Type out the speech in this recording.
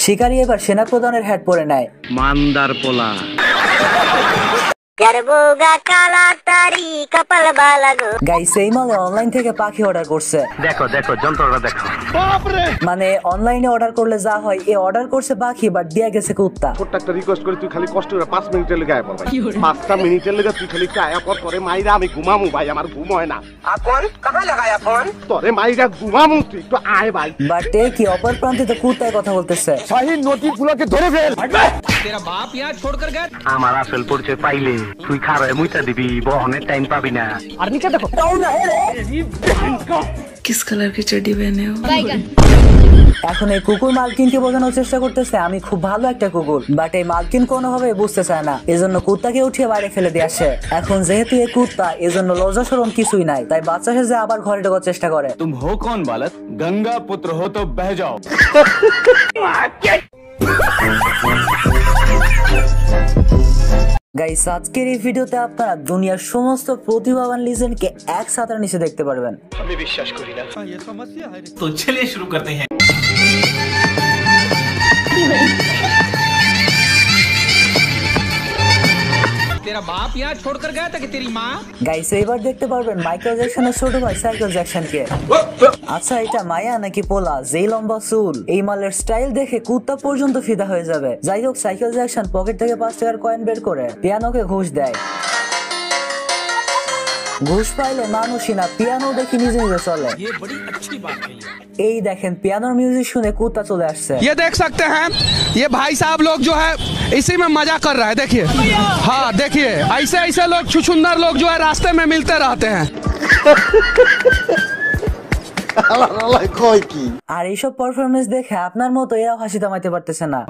শিকারী এবার সেনাপ্রধানের হ্যাট পরে নেয়। মান্দার পোলা। গাইস এই মালে অনলাইন থেকে পাখি অর্ডার করছে। দেখো দেখো যন্ত্রটা দেখো। মানে অনলাইনে অর্ডার করলে যা হয়, এ অর্ডার করছে পাখি বাট দিয়া গেছে কুত্তা। একটা রিকোয়েস্ট করি, তুই খালি কষ্ট করে 5 মিনিটের লেগে আয় পড় ভাই। 5টা মিনিটের লেগে তুই খালি আয়া পড়, তোরে মাইরা আমি ঘুমামু ভাই, আমার ঘুম হয় না। আপন কাহা লাগায়া ফোন? তোরে মাইরা ঘুমামু, তুই একটু আয় ভাই। বাট এ কি অপর প্রান্তে তো কুত্তায় কথা বলতেছে। শাহিন নদীগুলোকে ধরে ফেল। তেরা বাপ यहाँ छोड़कर गया। আমার আসল পরিচয় পাইলে তুই খারায় মুইতা দিবি, বহনের টাইম পাবি না। আর নিচে দেখো। किस कलर की चड्डी पहने हो? এখন এই কুকুর মালকিনকে বোঝানোর চেষ্টা করতেছে আমি খুব ভালো একটা কুকুর, বাট এই মালকিন কোনোভাবে বুঝতে চায় না, এজন্য কুত্তাকে উঠিয়ে বাইরে ফেলে দিয়ে আসে। এখন যেহেতু এই কুত্তা, এজন্য লজ্জা শরম কিছুই নাই, তাই বাচ্চা সেজে আবার ঘরে ঢোকার চেষ্টা করে। तुम हो कौन बालक? गंगा पुत्र हो तो बह जाओ। গাইস আজকের এই ভিডিওতে আপনারা দুনিয়ার সমস্ত প্রতিভাবান লিজেন্ডকে এক ছাতার নিচে দেখতে পারবেন। আমি বিশ্বাস করি না। ये समस्या है। तो चलिए शुरू करते हैं। तेरा बाप यहाँ छोड़कर गया था कि तेरी माँ? গাইস এবার দেখতে পারবেন মাইকেল জ্যাকসনের ছোট ভাই সাইকেল জ্যাকসনকে। আচ্ছা এটা মায়া নাকি পোলা? যেই লম্বা চুল, এই মালের স্টাইল দেখে কুত্তা পর্যন্ত ফিদা হয়ে যাবে। যাই হোক সাইকেল জ্যাকসন পকেট থেকে 5 টাকার কয়েন বের করে পিয়ানোকে ঘুষ দেয়। ঘুষ পাইলে মানুষই না, পিয়ানো দেখি নিজে নিজে চলে। এই দেখেন পিয়ানোর মিউজিক শুনে কুত্তা চলে আসছে। ये देख सकते हैं, ये भाई साहब लोग जो है इसी में मजा कर रहा है। देखिए, हाँ देखिए, ऐसे ऐसे लोग छुछुंदर लोग जो है रास्ते में मिलते रहते हैं। আর এইসব পারফরমেন্স দেখে আপনার মতো এরাও হাসি থামাইতে পারতেছে না।